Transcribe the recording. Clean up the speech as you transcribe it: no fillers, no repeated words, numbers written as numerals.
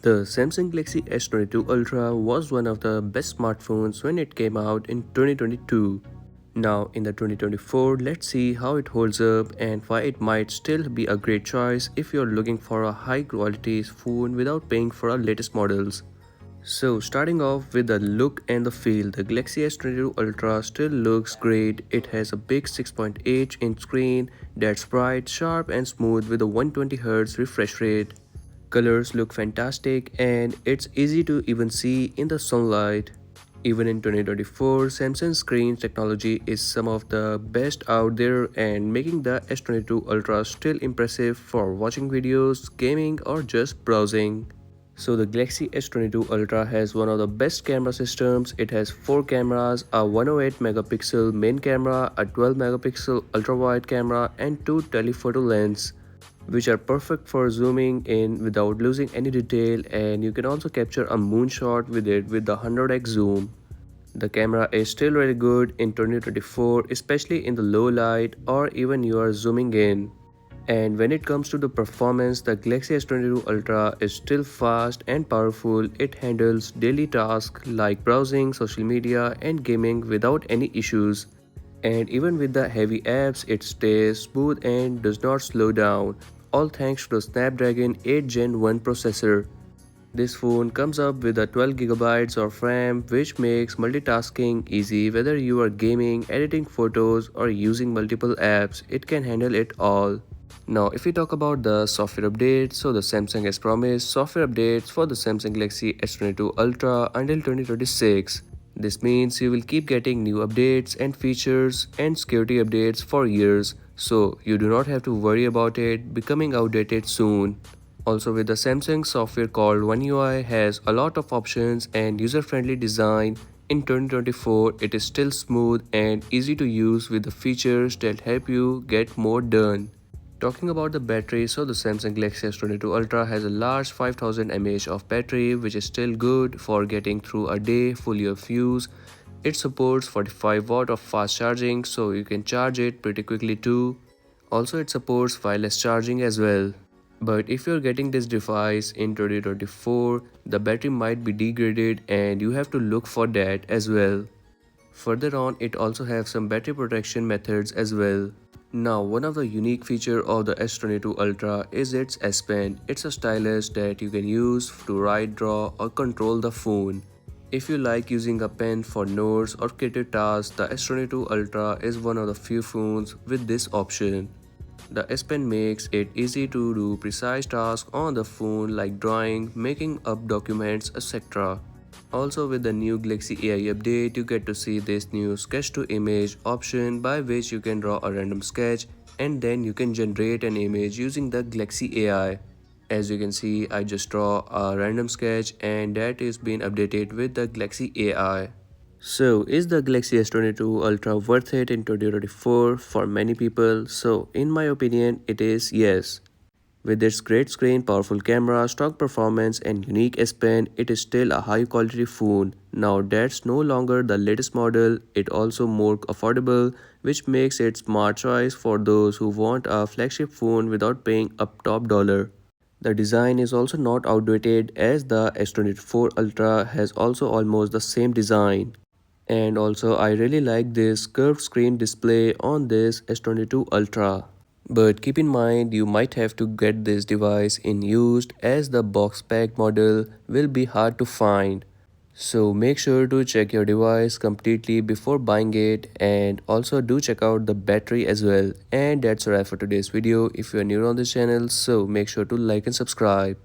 The Samsung Galaxy S22 Ultra was one of the best smartphones when it came out in 2022. Now in the 2024, let's see how it holds up and why it might still be a great choice if you're looking for a high quality phone without paying for our latest models. So starting off with the look and the feel, the Galaxy S22 Ultra still looks great. It has a big 6.8-inch screen that's bright, sharp and smooth with a 120Hz refresh rate. Colors look fantastic and it's easy to even see in the sunlight. Even in 2024, Samsung screen technology is some of the best out there and making the S22 Ultra still impressive for watching videos, gaming or just browsing. So the Galaxy S22 Ultra has one of the best camera systems. It has 4 cameras, a 108 megapixel main camera, a 12 megapixel ultra wide camera and 2 telephoto lenses which are perfect for zooming in without losing any detail, and you can also capture a moonshot with it with the 100x zoom. The camera is still very good in 2024, especially in the low light or even you are zooming in. And when it comes to the performance, the Galaxy S22 Ultra is still fast and powerful. It handles daily tasks like browsing, social media and gaming without any issues. And even with the heavy apps, it stays smooth and does not slow down, all thanks to the Snapdragon 8 Gen 1 processor. This phone comes up with a 12 GB of RAM, which makes multitasking easy. Whether you are gaming, editing photos or using multiple apps, it can handle it all. Now if we talk about the software updates, so the Samsung has promised software updates for the Samsung Galaxy S22 Ultra until 2026. This means you will keep getting new updates and features and security updates for years, so you do not have to worry about it becoming outdated soon. Also with the Samsung software called One UI has a lot of options and user-friendly design. In 2024, it is still smooth and easy to use with the features that help you get more done. Talking about the battery, so the Samsung Galaxy S22 Ultra has a large 5000 mAh of battery which is still good for getting through a day fully of use. It supports 45 watt of fast charging so you can charge it pretty quickly too. Also it supports wireless charging as well. But if you're getting this device in 2024, the battery might be degraded and you have to look for that as well. Further on, it also has some battery protection methods as well. Now, one of the unique features of the S22 Ultra is its S Pen. It's a stylus that you can use to write, draw or control the phone. If you like using a pen for notes or creative tasks, the S22 Ultra is one of the few phones with this option. The S Pen makes it easy to do precise tasks on the phone like drawing, making up documents, etc. Also with the new Galaxy AI update, you get to see this new sketch to image option by which you can draw a random sketch and then you can generate an image using the Galaxy AI. As you can see, I just draw a random sketch and that is being updated with the Galaxy AI. So, is the Galaxy S22 Ultra worth it in 2024 for many people? So, in my opinion, it is yes. With its great screen, powerful camera, strong performance and unique S Pen, it is still a high quality phone. Now that's no longer the latest model, it also more affordable, which makes it smart choice for those who want a flagship phone without paying a top dollar. The design is also not outdated as the S24 Ultra has also almost the same design. And also I really like this curved screen display on this S22 Ultra. But keep in mind you might have to get this device in used as the box pack model will be hard to find. So make sure to check your device completely before buying it and also do check out the battery as well. And that's all right for today's video. If you are new on this channel, so make sure to like and subscribe.